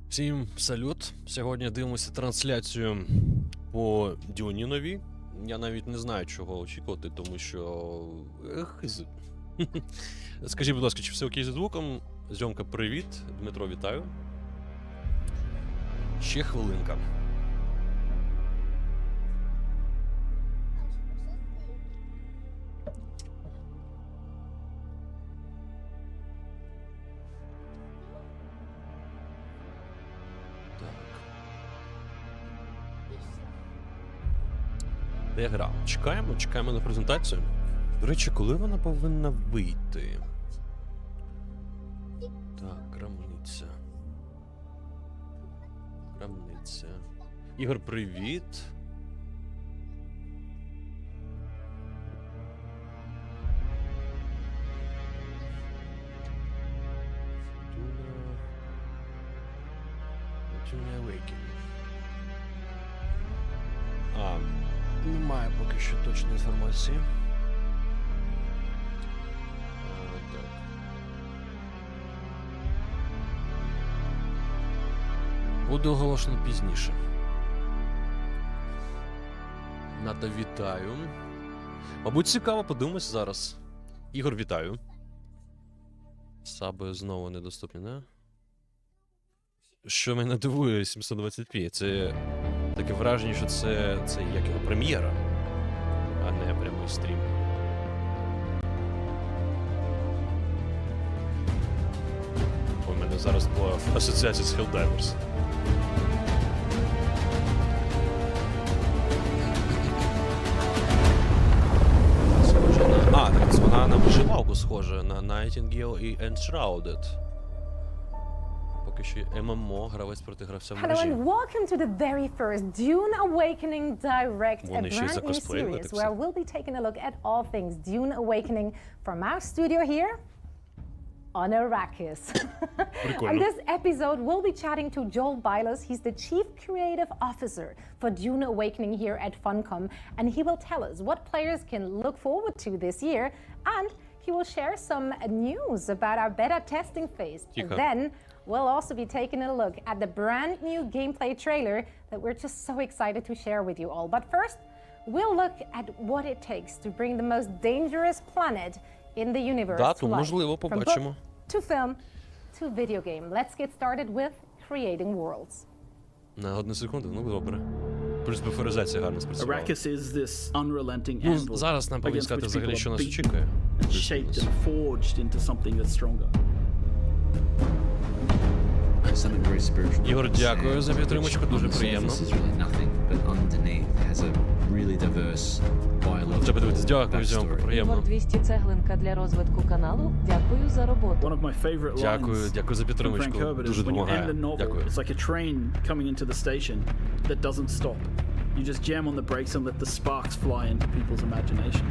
Всім салют! Сьогодні дивимося трансляцію по Дюні новій. Я навіть не знаю, чого очікувати, тому що... Скажіть, будь ласка, чи все окей зі звуком? Зйомка, привіт. Дмитро, вітаю. Ще хвилинка. Де гра? Чекаємо на презентацію. До речі, коли вона повинна вийти? Так, крамниця. Ігор, привіт. Немає поки що точної інформації. Так. Буде оголошено пізніше. Ната, вітаю. Мабуть, цікаво, подивимось зараз. Ігор, вітаю. Саби знову недоступні, не? Що мене дивує 720p? Це таке враження, що це як його прем'єра, а не прямий стрім. У мене зараз була асоціація з Helldivers. Так вона на виживалку схожа, на Nightingale і Enshrouded. Поки що ММО, гравець проти гравця в мережі. Hello and welcome to the very first Dune Awakening Direct, a brand new series where we'll be taking a look at all things Dune Awakening from our studio here on Arrakis. On this episode, we'll be chatting to Joel. He's the Chief Creative Officer for Dune Awakening here at Funcom, and he will tell us what players can look forward to this year, and he will share some news about our beta testing phase. And then we'll also be taking a look at the brand new gameplay trailer that we're just so excited to share with you all. But first, we'll look at what it takes to bring the most dangerous planet in the universe to life. From book to film to video game. Let's get started with creating worlds. На одну секунду, ну добре. Плюс буферизація гарно спрацювала. Arrakis is this unrelenting anvil зараз нам повинні сказати взагалі, що нас очікує. Shaped and forged into something that's stronger. Ігор, дякую за підтримочку, дуже приємно. Треба подивитись, дякую, зйомку, приємно. Ігор, 200 цеглинка для розвитку каналу, дякую за роботу. Дякую за підтримочку, дуже допомагає. Дякую. It's like a train coming into the station that doesn't stop. You just jam on the brakes and let the sparks fly into people's imagination.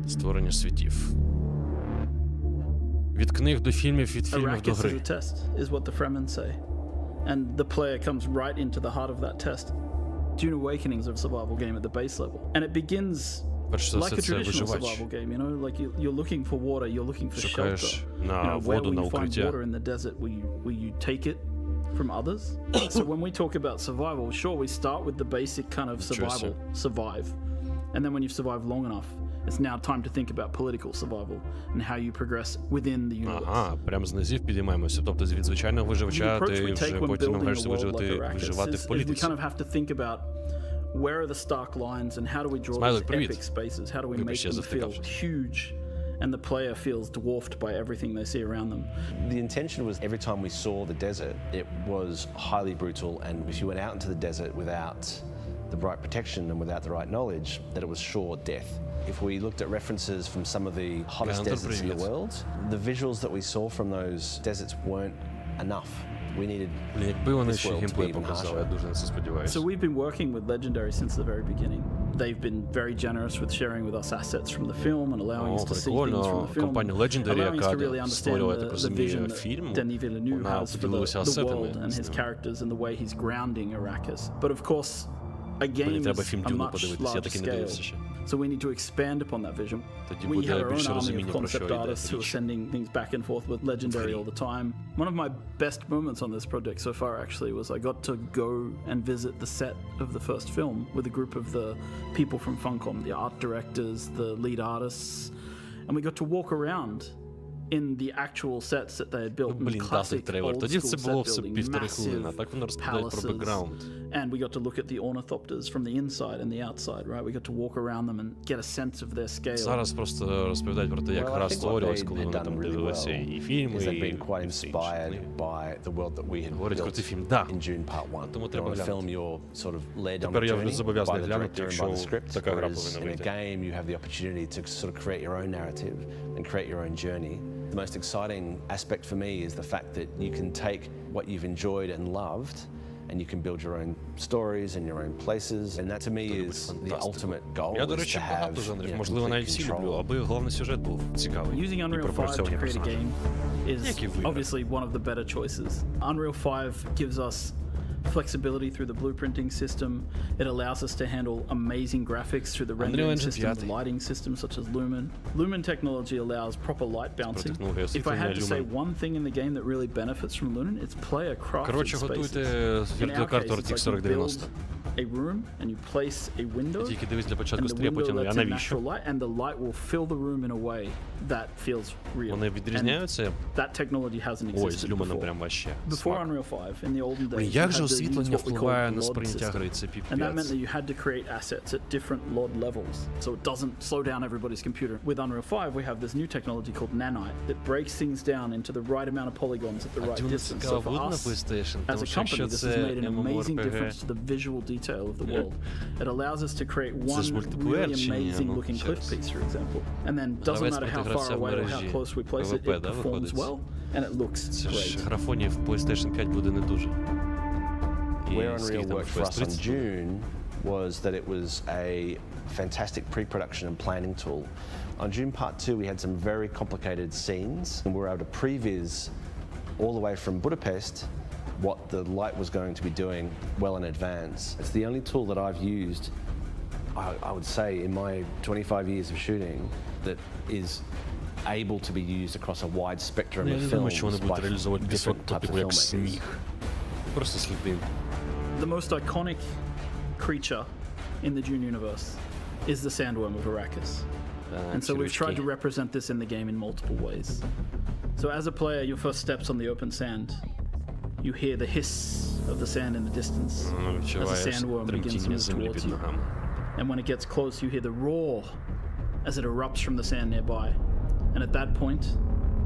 Створення світів. Від книг до фільмів, від фільмів до гри. Arrakis is a test, is what the Fremen say. And the player comes right into the heart of that test. Dune Awakening is a survival game at the base level. And it begins like a traditional survival game, you know? Like you're looking for water, you're looking for shelter. Where will you find water in the desert? Will you take it from others? So when we talk about survival, sure, we start with the basic kind of survive. And then when you've survived long enough, it's now time to think about political survival and how you progress within the universe. Ага, прямо з низів підіймаємося. Тобто від звичайного виживача ти вже потім намагаєшся виживати в політиці. We kind of have to think about where are the stark lines and how do we draw these epic spaces? How do we make them feel huge and the player feels dwarfed by everything they see around them? The intention was every time we saw the desert, it was highly brutal, and if you went out into the desert without the right protection and without the right knowledge, that it was sure death. If we looked at references from some of the hottest deserts in the world, the visuals that we saw from those deserts weren't enough. We needed this world to be even harsher. So we've been working with Legendary since the very beginning. They've been very generous with sharing with us assets from the film and allowing us to see things from the film, allowing us to really understand the vision that Denis Villeneuve has for the world and his characters and the way he's grounding Arrakis. But of course, a game is a much larger scale. So we need to expand upon that vision. We have our own army of concept artists who are sending things back and forth with Legendary all the time. One of my best moments on this project so far actually was I got to go and visit the set of the first film with a group of the people from Funcom, the art directors, the lead artists, and we got to walk around in the actual sets that they had built. Блін, класний трейлер. Тоді це було все півтори хвилини, а так вони розповідають про бекграунд. And we got to look at the ornithopters from the inside and the outside, right? We got to walk around them and get a sense of their scale. Зараз просто розповідають про те, як гра створювалась, коли вони там дивилися і фільми, і been quite inspired by the world that we had говорять про built цей фільм. Да. in Dune Part 1. Тому треба On a film глянути. you're sort of led on a Тепер я вже journey зобов'язаний by the глянути, director and by the якщо script, така гра whereas повинна in a вийти. game you have the opportunity to sort of create your own narrative and create your own journey. The most exciting aspect for me is the fact that you can take what you've enjoyed and loved and you can build your own stories and your own places, and that to me is the ultimate goal. Я, до is речі, to have, багато жанрів, you know, можливо, complete навіть всі люблю, control. аби головний сюжет був цікавий. Using І Unreal 5 to пропрацьовані create a персонажі. game is Які виграти. obviously one of the better choices. Unreal 5 gives us flexibility through the blueprinting system. It allows us to handle amazing graphics through the rendering Engine system, the 5. lighting system such as Lumen. Lumen technology allows proper light bouncing. технологія If I had to say освітлення one thing in the game that really benefits from Lumen, it's player crafted Коротше, spaces. готуйте In our case, відеокарту it's RTX like you 4090. build a room and you place a window. Тільки дивись для початку And the стрія, window потім, а lets in навіщо? natural light, and the light will fill the room in a way that feels real. Вони відрізняються? And that technology hasn't Ой, existed з Люменом before. прям вообще. Before Смак. Unreal 5, in the olden days, Блін, you як had же to освітлення use what we call впливає the на LOD сприйняття system. гри, це And that meant піпець. that you had to create assets at different LOD levels, so it doesn't slow down everybody's computer. With Unreal 5, we have this new technology called Nanite that breaks things down into the right amount of polygons at the right Dune distance. So цікаво for буде на us, PlayStation, as тому a що якщо company, this has це made an amazing MMORPG, difference to the visual detail of the world. It allows us to create Це one ж мультиплеєр really чи ні? amazing Ну, looking ще cliff раз. piece, for example. And then doesn't Гравець matter how проти far гравця в away or how мережі. close we place it, PvP, it да, performs виходить? well and it looks Це ж great. графонів в PlayStation 5 буде не дуже. І Where скільки Unreal там worked for us on FPS 30 буде? Dune was that it was a fantastic pre-production and planning tool. On Dune Part 2, we had some very complicated scenes, and we were able to previs all the way from Budapest what the light was going to be doing well in advance. It's the only tool that I've used, I would say, in my 25 years of shooting, that is able to be used across a wide spectrum Я of не думаю, що films вони by будуть реалізовувати пісок different types типу of як filmmakers. сміх. Просто сліпим. The most iconic creature in the Dune universe is the sandworm of Arrakis. And so we've tried to represent this in the game in multiple ways. So as a player, your first steps on the open sand, you hear the hiss of the sand in the distance as the Відчуваєш sandworm begins to тремтіння move землі towards під you. ногами. And when it gets close, you hear the roar as it erupts from the sand nearby. And at that point,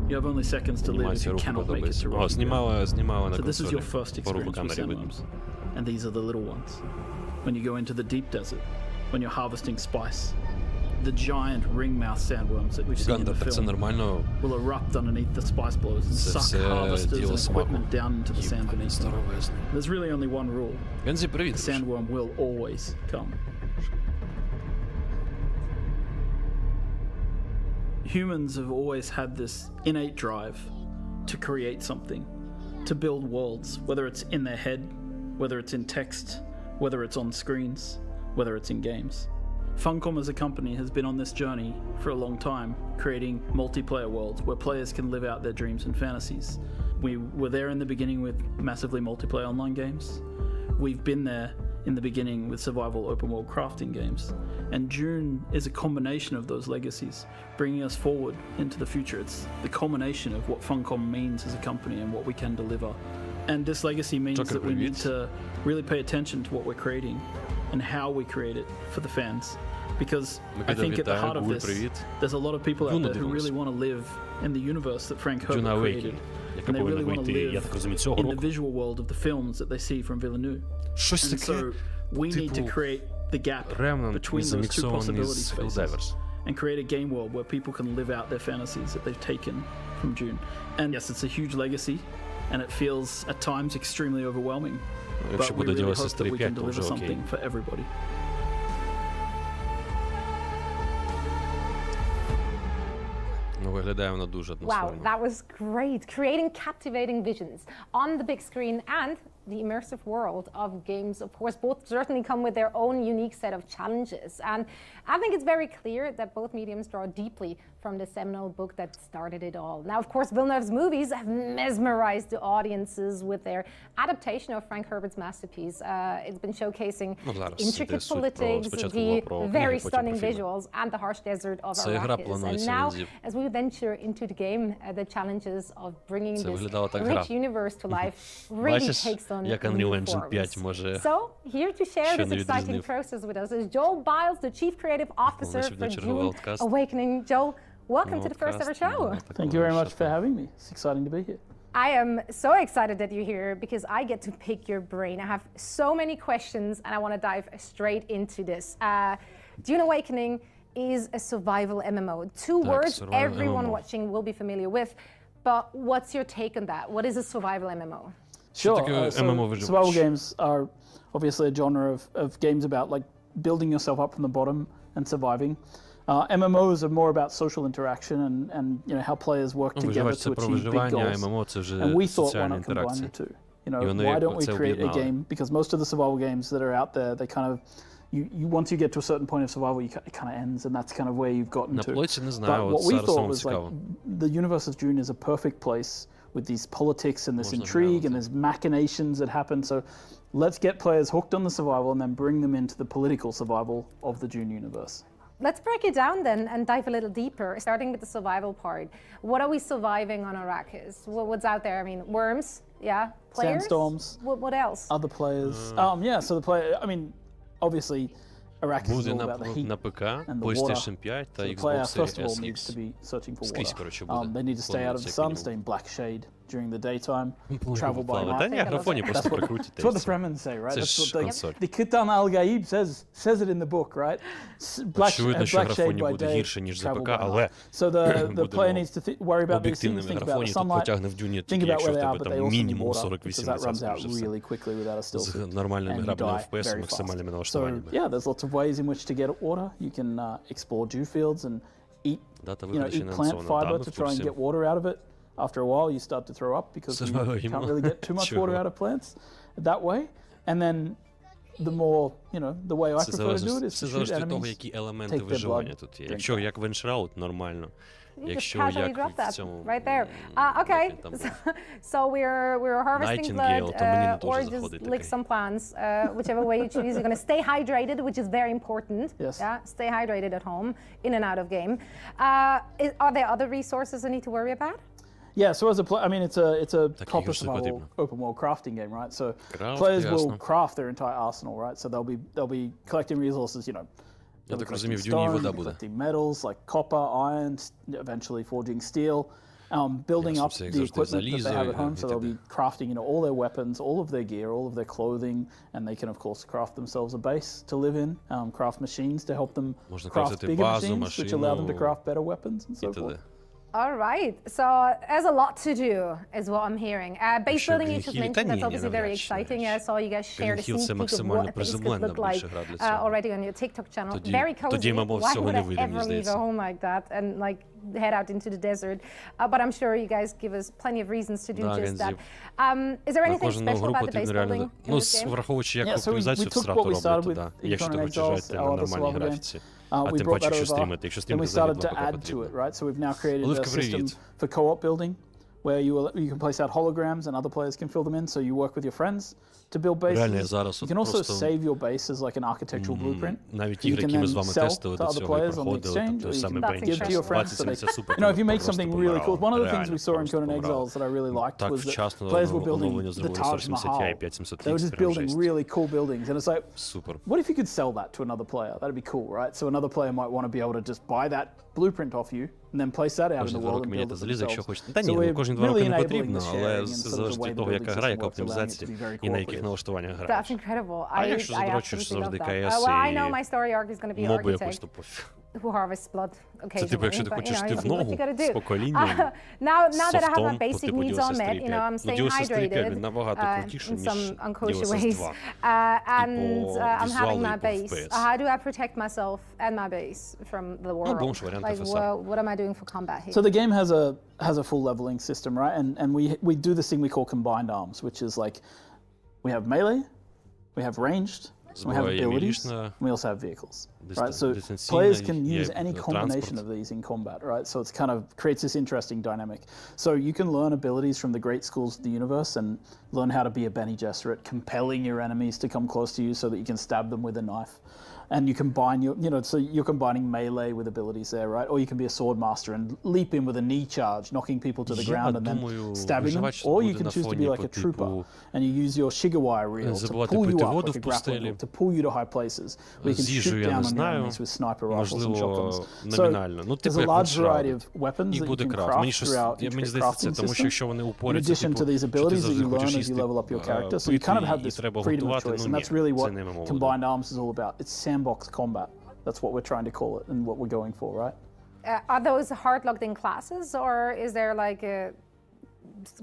you have only seconds to live if Анімація you руху cannot make it подобається. to О, Rocky. знімала на So this is your консолі. first По руху experience with камери видно. sandworms. And these are the little ones. When you go into the deep desert, when you're harvesting spice, the giant ringmouth sandworms that we've seen in the Гандер, так це film нормально. will erupt underneath the spice blows and Це suck все harvesters діло and смаку. equipment down into the sand Єбаний beneath them. здоровезний. There's really only one rule. Гензі, привіт. The sandworm will always come. Humans have always had this innate drive to create something, to build worlds, whether it's in their head, whether it's in text, whether it's on screens, whether it's in games. Funcom as a company has been on this journey for a long time, creating multiplayer worlds where players can live out their dreams and fantasies. We were there in the beginning with massively multiplayer online games. We've been there in the beginning with survival open world crafting games. And Dune is a combination of those legacies, bringing us forward into the future. It's the culmination of what Funcom means as a company and what we can deliver. And this legacy means that we need to really pay attention to what we're creating and how we create it for the fans. Because I think at the heart of this, there's a lot of people out there who really want to live in the universe that Frank Herbert created. And they really want to live in the visual world of the films that they see from Villeneuve. And so we need to create the gap between those two possibility spaces and create a game world where people can live out their fantasies that they've taken from Dune. And yes, it's a huge legacy and it feels at times extremely overwhelming. But we really hope that we can deliver something for everybody. Виглядає дуже атмосферно. Wow, that was great. Creating captivating visions on the big screen and the immersive world of games, of course, both certainly come with their own unique set of challenges. And I think it's very clear that both mediums draw deeply from the seminal book that started it all. Now, of course, Villeneuve's movies have mesmerized the audiences with their adaptation of Frank Herbert's masterpiece. It's been showcasing intricate politics, the very stunning visuals, and the harsh desert of Arrakis. And now, as we venture into the game, the challenges of bringing this rich universe to life really takes on new forms. So, here to share this exciting process with us is Joel Biles, the Chief Creative Officer for Dune Awakening. Joel, welcome to the first ever show. Thank you very much for having me. It's exciting to be here. I am so excited that you're here because I get to pick your brain. I have so many questions and I want to dive straight into this. Dune Awakening is a survival MMO. Two words everyone watching will be familiar with, but what's your take on that? What is a survival MMO? Sure, survival games are obviously a genre of games about like building yourself up from the bottom and surviving. MMOs are more about social interaction and you know how players work together to achieve big goals. And we thought, why not combine the two? You know, why don't we create a game? Because most of the survival games that are out there, they kind of once you get to a certain point of survival, it kind of ends, and that's kind of where you've gotten to. But what we thought was like the universe of Dune is a perfect place with these politics and this intrigue and there's machinations that happen. So let's get players hooked on the survival and then bring them into the political survival of the Dune universe. Let's break it down then and dive a little deeper, starting with the survival part. What are we surviving on Arrakis? What's out there? I mean, worms, yeah, players? Sandstorms. What else? Other players. Yeah, so the player, I mean, obviously, Arrakis is all about the heat and the water. So the player, first of all, needs to be searching for water. They need to stay out of the sun, stay in black shade during the daytime, travel by night. That's what the Fremen say, right? That's what the Khitan al-Ghaib says it in the book, right? Black shade by day, travel by night. So the player needs to worry about these things, think about the sunlight, think about where they are, but they also need water, because that runs out really quickly without a still suit, and you die very fast. So yeah, there's lots of ways in which to get water. You can explore dew fields and eat plant fiber to try and get water out of it. After a while, you start to throw up because you can't really get too much water out of plants that way. And then the more, you know, the way I prefer to do it is to shoot enemies, take their blood, drink them. You just casually drop that right there. Okay, so we're harvesting blood or just lick some plants, whichever way you choose. You're going to stay hydrated, which is very important. Yes. Yeah, stay hydrated at home, in and out of game. Are there other resources I need to worry about? Yeah, so as a player, I mean, it's a proper survival open world crafting game, right? So players will craft their entire arsenal, right? So they'll be collecting resources, you know. Я так розумію, в Дюні вода буде. Collecting metals like copper, iron, eventually forging steel, building up the equipment that they have at home. So they'll be crafting, you know, all their weapons, all of their gear, all of their clothing, and they can of course craft themselves a base to live in. Craft machines to help them craft bigger machines, which allow them to craft better weapons and so forth. All right, so there's a lot to do, is what I'm hearing. Base building, you just mentioned, that's obviously very exciting. I saw you guys share the sneak peek of what this could look like already on your TikTok channel. Very cozy. Why would I ever leave a home like that and like head out into the desert? But I'm sure you guys give us plenty of reasons to do just that. Is there anything special about the base building in this game? Враховуючи, як оптимізацію втрату робити, якщо ти хочеш грати на нормальній графіці. А тим паче, якщо стрімити, якщо стрімити, взагалі поки потрібно. So we've now created a system for co-op building where you can place out holograms and other players can fill them in, so you work with your friends to build bases. You can also save your base as like an architectural blueprint. Навіть ігри, які ми з вами тестили до цього і проходили, тобто саме Brain 2070 супер. You know, if you make something really cool, one of the things we saw in Conan Exiles that I really liked was that players were building the Taj Mahal. They were just building really cool buildings, and it's like, what if you could sell that to another player? That'd be cool, right? So another player might want to be able to just buy that blueprint off you and then place that out in the world and build it themselves. Та ні, кожні 2 роки не потрібно, але це залежить від того, яка гра, яка оптимізація і на яких налаштуваннях граєш. That's incredible. А якщо ж дрочиш завжди КС і моби якось, то пофіг. Who harvests blood occasionally. Це типу, якщо ти хочеш йти в ногу з поколінням, now that I have my basic типу needs all met, you know, I'm staying hydrated in some unkosher ways, and I'm having my base. How do I protect myself and my base from the world? Like, what am I doing for combat here? So the game has a full leveling system, right? And we do this thing we call combined arms, which is like We have melee, we have ranged, we have Зброя abilities, мілічна, and we also have vehicles. Right, so дистанційна, players can є use any combination транспорт. of these in combat, right? So it's kind of creates this interesting dynamic. So you can learn abilities from the great schools of the universe and learn how to be a Bene Gesserit, compelling your enemies to come close to you so that you can stab them with a knife. And you combine your, so you're combining melee with abilities there, right? Or you can be a sword master and leap in with a knee charge, knocking people to the ground and then stabbing them. Or you can choose to be like a trooper and you use your Shigawai reel to pull you up like a grappling hook, to pull you to high places where you can shoot down on your enemies with sniper rifles and shotguns. So there's a large variety of weapons that you can craft throughout intricate crafting systems. In addition to these abilities that you learn as you level up your character, so you kind of have this freedom of choice, and that's really what Combined Arms is all about. It's sandbox combat. That's what we're trying to call it and what we're going for, right? Are those hard locked in classes, or is there like a...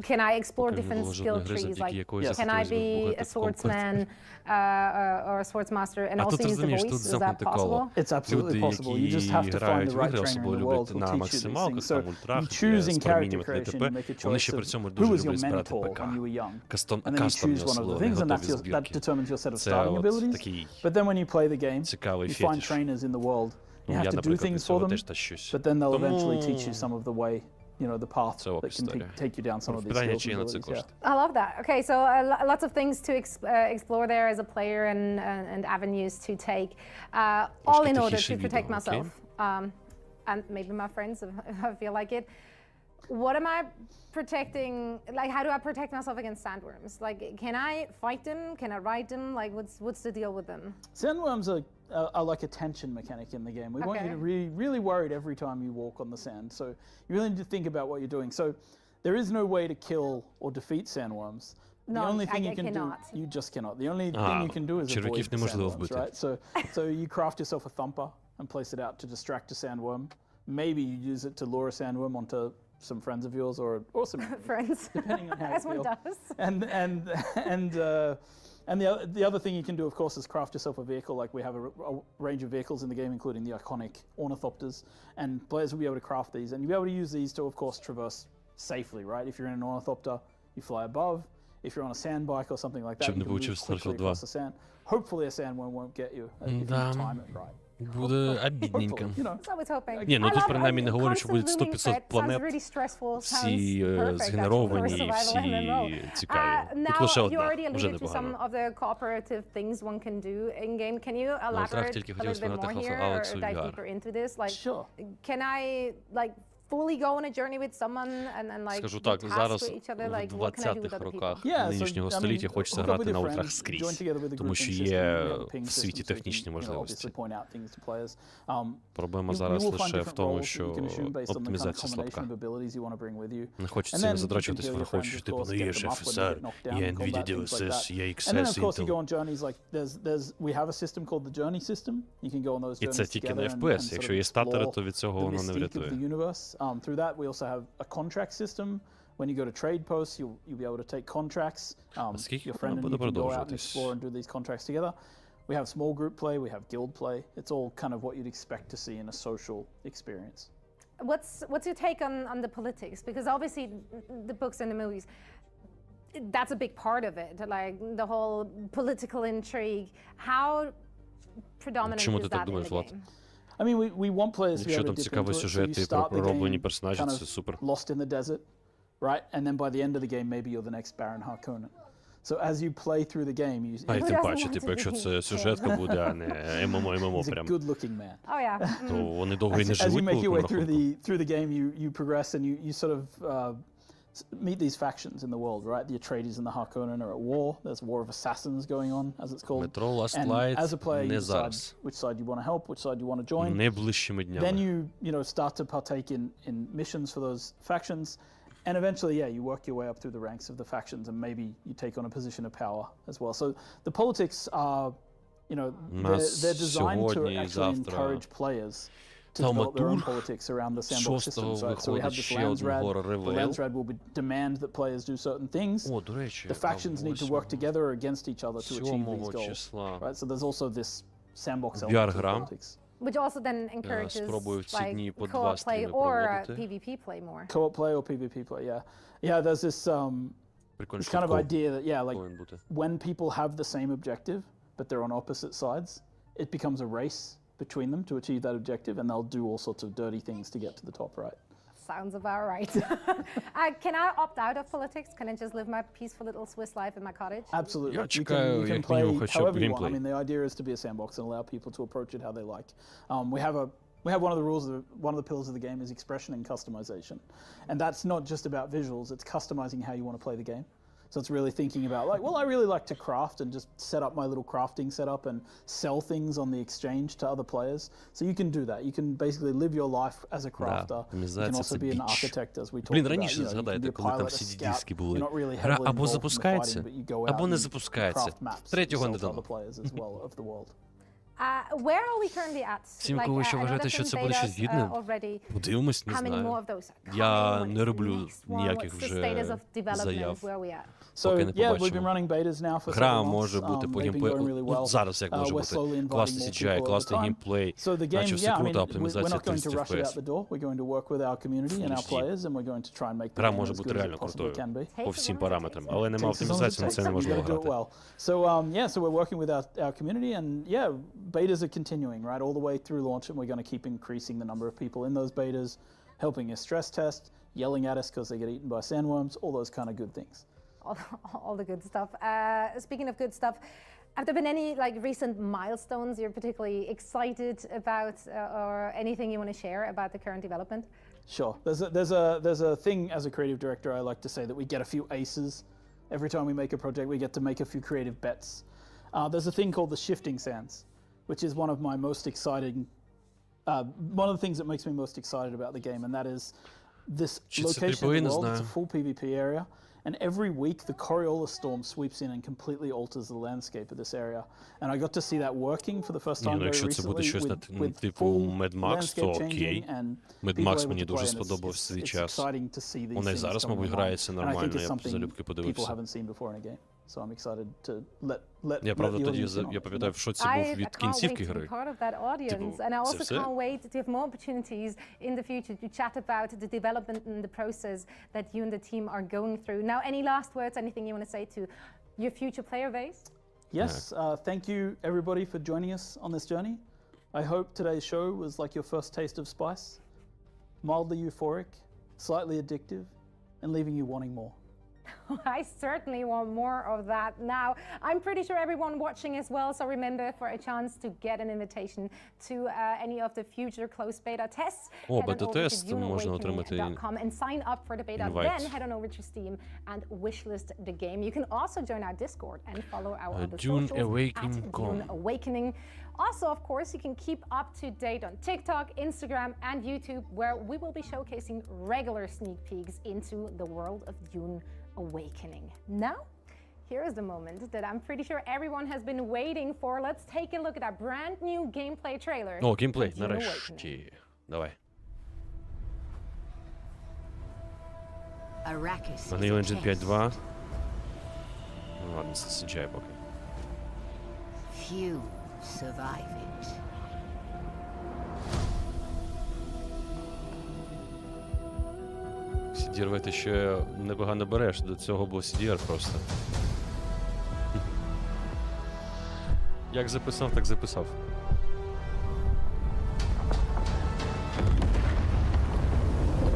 Can I explore different skill trees? Like, can I be a swordsman or a swordsmaster and also use the voice? Is that possible? It's absolutely possible. You just have to find the right trainer in the world who will teach you these things. So you choose in character creation, you make a choice of who was your mentor when you were young. And then you choose one of the things, and that determines your set of starting abilities. But then when you play the game, you find trainers in the world. You have to do things for them, but then they'll eventually teach you some of the way, the path that can take you down some of these skills and abilities. Yeah. I love that. Okay, so lots of things to explore there as a player and avenues to take, all in order to protect myself and maybe my friends if I feel like it. What am I protecting? Like, how do I protect myself against sandworms? Like, can I fight them? Can I ride them? Like, what's the deal with them? Sandworms are like a tension mechanic in the game. We want you to be really worried every time you walk on the sand. So you really need to think about what you're doing. So there is no way to kill or defeat sandworms. No, the only thing I you can cannot. do, you just cannot. The only thing you can do is avoid sandworms, right? So you craft yourself a thumper and place it out to distract a sandworm. Maybe you use it to lure a sandworm onto some friends of yours or some friends, depending on how you as one does. And the other thing you can do, of course, is craft yourself a vehicle. Like we have a range of vehicles in the game, including the iconic ornithopters, and players will be able to craft these, and you'll be able to use these to, of course, traverse safely, right? If you're in an ornithopter, you fly above. If you're on a sand bike or something like that, you can move quickly across the sand. Hopefully a sandworm won't get you if you time it right. Буде обідненько. Ні, ну тут принаймні не говорять, що буде 100-500 планет, всі згенеровані і всі цікаві. Тут лише одна, вже непогано. Трах тільки хотів споминати Алексу VR. Fully go on a journey with someone and like скажу так, зараз в 20-х роках нинішнього століття хочеться грати на ультрах скрізь, тому що є в світі технічні можливості. Проблема зараз лише в тому, що оптимізація слабка. Не хочеться не задрачуватись, враховуючи, що типу, є ж FSR, є NVIDIA DLSS, є XS, Intel. І це тільки на FPS, якщо є статери, то від цього воно не врятує. Through that, we also have a contract system. When you go to trade posts, you'll be able to take contracts. Your friend and you can go out and explore and do these contracts together. We have small group play, we have guild play. It's all kind of what you'd expect to see in a social experience. What's your take on the politics? Because obviously the books and the movies, that's a big part of it, like the whole political intrigue. How predominant is that in the game? I mean, we want players to be able to dip into it, so you start the game kind of lost in the desert, right? And then by the end of the game, maybe you're the next Baron Harkonnen. So as you play through the game, you... А, і тим паче, типу, якщо це сюжетка буде, а не ММО прям. He's a good-looking man. Oh, yeah. То вони довго і не живуть, as you make your way рахунку. through the game, you progress and you sort of meet these factions in the world, right? The Atreides and the Harkonnen are at war. There's a war of assassins going on, as it's called. Metro Last and Light as a player, you не decide зараз. which side you want to help, which side you want to join. Найближчими днями. Then you start to partake in missions for those factions, and eventually, you work your way up through the ranks of the factions, and maybe you take on a position of power as well. So the politics are, they're designed to actually encourage players to develop their own politics around the sandbox system. So we have this Landsrad. The Landsrad will demand that players do certain things. The factions need to work together against each other to achieve these goals. Right? So there's also this sandbox element to politics. Which also then encourages like co-op play or PvP play more. Co-op play or PvP play, yeah. Yeah, there's this Прикольно, this kind of idea that, yeah, like повинен бути. when people have the same objective, but they're on opposite sides, it becomes a race between them to achieve that objective, and they'll do all sorts of dirty things to get to the top, right? Sounds about right. Can I opt out of politics? Can I just live my peaceful little Swiss life in my cottage? Absolutely. Я You чекаю, can як play мінімум, хоча б however you want. I геймплей. mean, the idea is to be a sandbox and allow people to approach it how they like. We have one of the rules, one of the pillars of the game is expression and customization. And that's not just about visuals, it's customizing how you want to play the game. So it's really thinking about like, well, I really like to craft and just set up my little crafting setup and sell things on the exchange to other players. So you can do that. You can basically live your life as a crafter. You can also be an architect, as we talked Блін, about. раніше You know, you can згадайте, be a коли там pilot, a всі scout. диски були. You're not really Гра heavily або involved in the запускається, fighting, but you go out або не and запускається. craft maps and Третього sell не to дано. other players as well of the world. Where are we currently at? Всім, коли ще вважаєте, що це буде щось гідне, подивимось, не знаю. Я не роблю ніяких вже заяв. So Поки не yeah, we've been побачимо. running betas now for Гра several months. може бути по They've been going really геймплею. well. Зараз як може We're бути. slowly inviting Класний more CGI, people all the класний time. геймплей. So the game, Наче все yeah, I круто, mean, we're оптимізація not going to 30 rush it out FPS. the door. We're going to work with our community and our players, and we're going to try and make the Гра game може as бути good as реально it possibly крутою can be. по всім параметрам, але нема Takes as long as it оптимізації, на takes, це you неможливо gotta do it грати. well. So we're working with our community, and yeah, betas are continuing right all the way through launch, and we're going to keep increasing the number of people in those betas, helping us stress test, yelling at us because they get eaten by sandworms, all those kind of good things. All the good stuff. Speaking of good stuff, have there been any like recent milestones you're particularly excited about, or anything you want to share about the current development? Sure. There's a thing as a creative director I like to say that we get a few aces. Every time we make a project, we get to make a few creative bets. There's a thing called the shifting sands, which is one of my most exciting, one of the things that makes me most excited about the game, and that is this location in the world. It's a full PvP area. And every week, the Coriolis storm sweeps in and completely alters the landscape of this area. And I got to see that working for the first time very якщо це буде recently щось with типу full Mad Max, то landscape окей. changing and Mad people Max able мені to дуже play, and сподобався свій it's час. exciting to see these Вона і things зараз, coming мабуть, online. грається And I нормально, think it's я something залюбки people подивився. haven't seen before in a game. So I'm excited to let Я, правда, the тоді, audience in on я it, пам'ятаю, в шоці I був від can't wait кінцівки to be гри. part of that audience, and I це also все? can't wait to have more opportunities in the future to chat about the development and the process that you and the team are going through. Now, any last words, anything you want to say to your future player base? Yes, thank you everybody for joining us on this journey. I hope today's show was like your first taste of spice, mildly euphoric, slightly addictive, and leaving you wanting more. I certainly want more of that now. I'm pretty sure everyone watching as well, so remember, for a chance to get an invitation to any of the future closed beta tests, О, бета-тест можна отримати duneawakening.com and sign up for the beta. invite. Then head on over to Steam and wishlist the game. You can also join our Discord and follow our other socials at duneawakening.com. Dune Awakening. Also, of course, you can keep up to date on TikTok, Instagram, and YouTube, where we will be showcasing regular sneak peeks into the world of Dune Awakening. Now, here is the moment that I'm pretty sure everyone has been waiting for. Let's take a look at our brand new gameplay trailer. О, геймплей, for Dune Awakening. нарешті. Давай. Unreal Engine 5.2. Ну ладно, це CGI поки. Few survive it. CDR ти ще непогано береш, до цього був CDR просто. Як записав, так записав.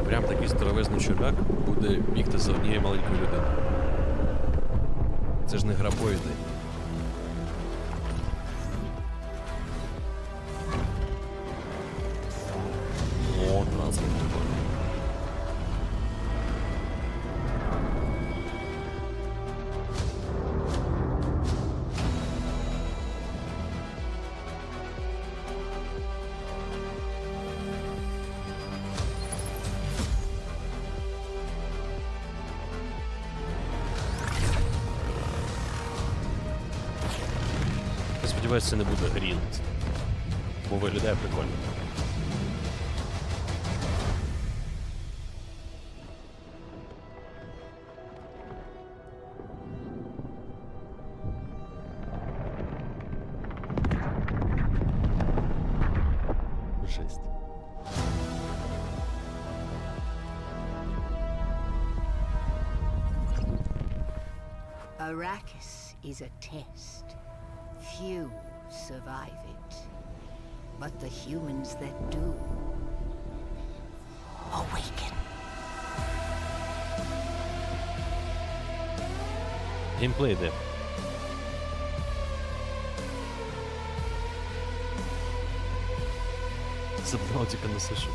Прям такий здоровезний чувак буде бігти за однією маленькою людиною. Це ж не грабоїди. О, транспорт. Сподіваюся, це не буде грінд, бо виглядає прикольно. Жесть. Arrakis is a test. Few survive it. But the humans that do awaken. Геймплей де? Сабнавтика на сушу.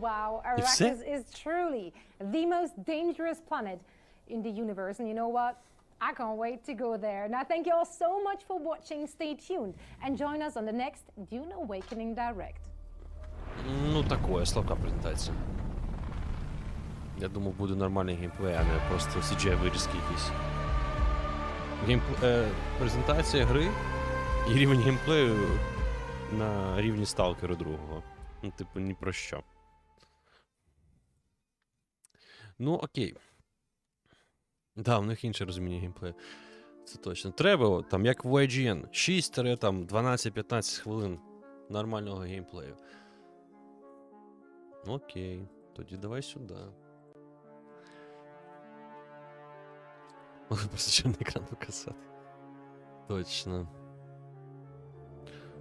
Wow, Arrakis is truly the most dangerous planet in the universe. And you know what? I can't wait to go there. Now, thank you all so much for watching. Stay tuned and join us on the next Dune Awakening Direct. Ну, такое, слабка презентація. Я думав, буде нормальний геймплей, а не просто CGI-вирізки якісь. Презентація гри і рівень геймплею на рівні Сталкера другого. Ну, типу, ні про що. Ну, окей. Да, в них інше розуміння геймплею. Це точно. Треба, там, як в IGN, 6-12-15 хвилин нормального геймплею. Окей, тоді давай сюди. Можу просто чорний екран показати. Точно.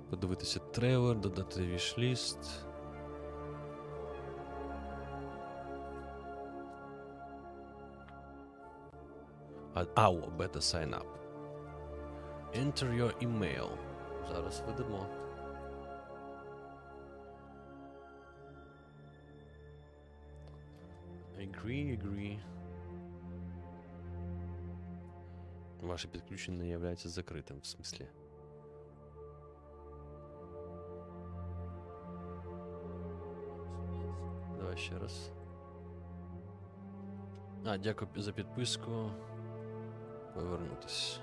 Подивитися трейлер, додати вішліст. Beta sign up. Enter your email. Зараз ведемо. Agree. Ваше підключення не являється закритим, в смислі. Давай ще раз. Дякую за підписку. Повернутись.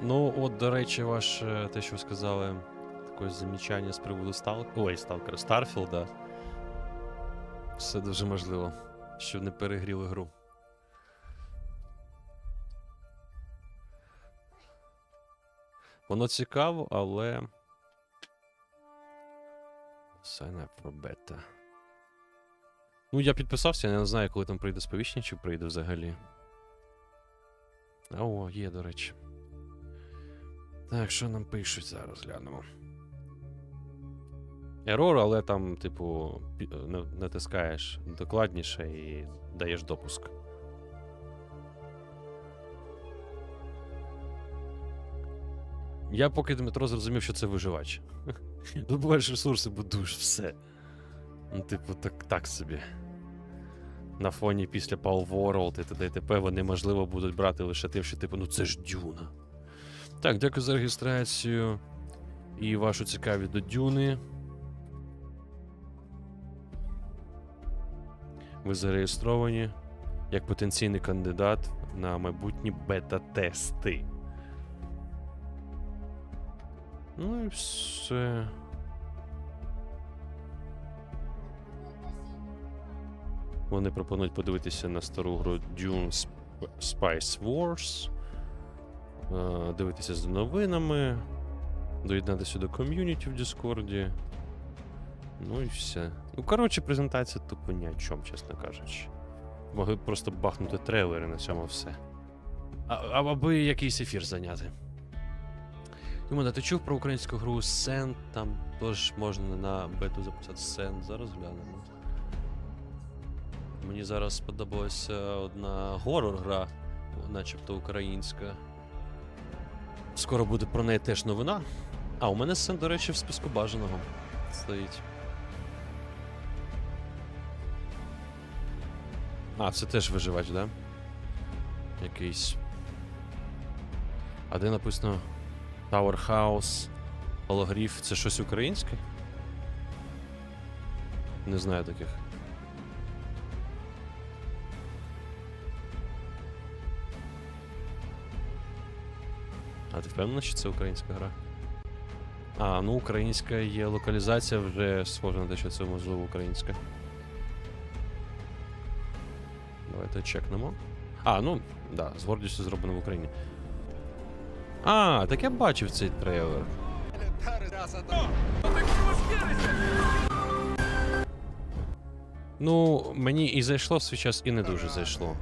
Ну, от, до речі, ваше, те, що ви сказали, таке замічання з приводу Сталкера, Старфілда. Все дуже можливо, щоб не перегріли гру. Воно цікаво, але... Sign up for beta. Ну, я підписався, я не знаю, коли там прийде сповіщення, чи прийде взагалі. О, є, до речі. Так, що нам пишуть зараз, глянемо. Ерор, але там, типу, натискаєш докладніше і даєш допуск. Я поки Дмитро зрозумів, що це виживач. Добуваєш ресурси, будуєш все. Ну, типу, так собі. На фоні після Pal World і т.д. і т.п. вони, можливо, будуть брати лише тим, що, типу, ну це ж Дюна. Так, дякую за реєстрацію і вашу цікавість до Дюни. Ви зареєстровані як потенційний кандидат на майбутні бета-тести. Ну і все. Вони пропонують подивитися на стару гру Dune Spice Wars, дивитися за новинами, доєднатися до ком'юніті в Діскорді. Ну і все. Ну, коротше, презентація тупо ні о чому, чесно кажучи. Могли б просто бахнути трейлери, на цьому все. Аби якийсь ефір зайняти. Думаю, ти чув про українську гру Send? Там теж можна на бету записати Send. Зараз глянемо. Мені зараз сподобалася одна горор-гра, начебто українська. Скоро буде про неї теж новина. У мене Send, до речі, в списку бажаного стоїть. Це теж виживач, да? Якийсь. А де написано Tower House, Holograff, це щось українське? Не знаю таких. А ти впевнений, що це українська гра? Ну українська є локалізація, вже схоже на те, що це можливо українська. Давайте чекнемо. Ну, да, з гордістю зроблено в Україні. Так я бачив цей трейлер. Ну, мені і зайшло в свій час, і не дуже зайшло.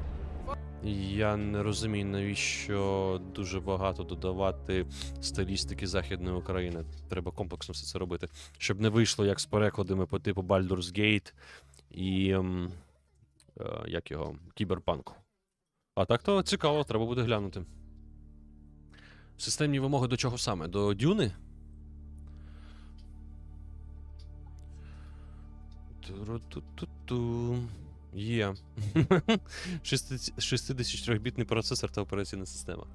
Я не розумію, навіщо дуже багато додавати стилістики Західної України. Треба комплексно все це робити. Щоб не вийшло як з перекладами по типу Baldur's Gate і як його, Кіберпанку. А так то цікаво, треба буде глянути. Системні вимоги до чого саме? До Дюни? Є. 64-бітний процесор та операційна система.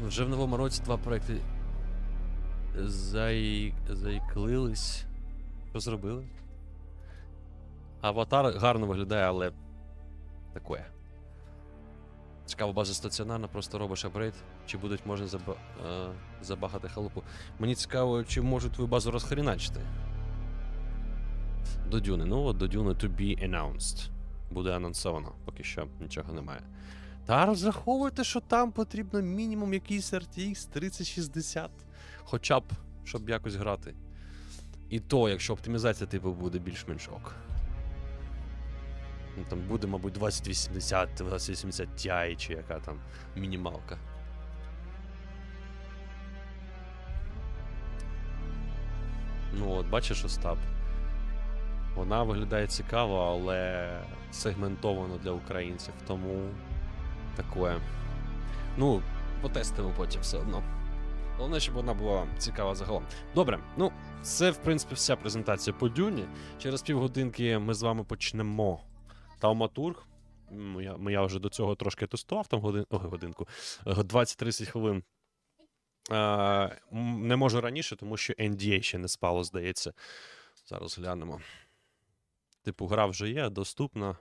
Вже в новому році 2 проекти заіклились. Що зробили? Аватар гарно виглядає, але таке. Цікаво, база стаціонарна, просто робиш апгрейд. Чи будуть можна забагати халупу? Мені цікаво, чи можуть твою базу розхріначити. До Дюни. Ну от, до Дюни to be announced. Буде анонсовано. Поки що нічого немає. Та розраховуйте, що там потрібно мінімум якийсь RTX 3060. Хоча б, щоб якось грати. І то, якщо оптимізація типу буде більш-менш ок. Ну, там буде, мабуть, 2080, 2080 Ti, чи яка там мінімалка. Ну от, бачиш, Остап? Вона виглядає цікаво, але сегментовано для українців, тому таке. Ну, потестимо потім все одно. Головне, щоб вона була цікава загалом. Добре, ну, це, в принципі, вся презентація по Дюні. Через півгодинки ми з вами почнемо тауматург. Я вже до цього трошки тестував, там годинку. 20-30 хвилин. Не можу раніше, тому що NDA ще не спало, здається. Зараз глянемо. Типу, гра вже є, доступна.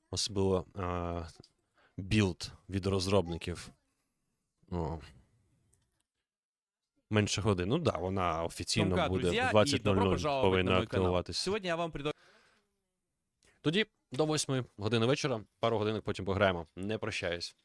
Особливо білд від розробників. О. Менше годин. Ну так, вона офіційно буде в 20:00 повинна активуватися. Сьогодні я вам Тоді до 8 години вечора, пару годинок потім пограємо. Не прощаюсь.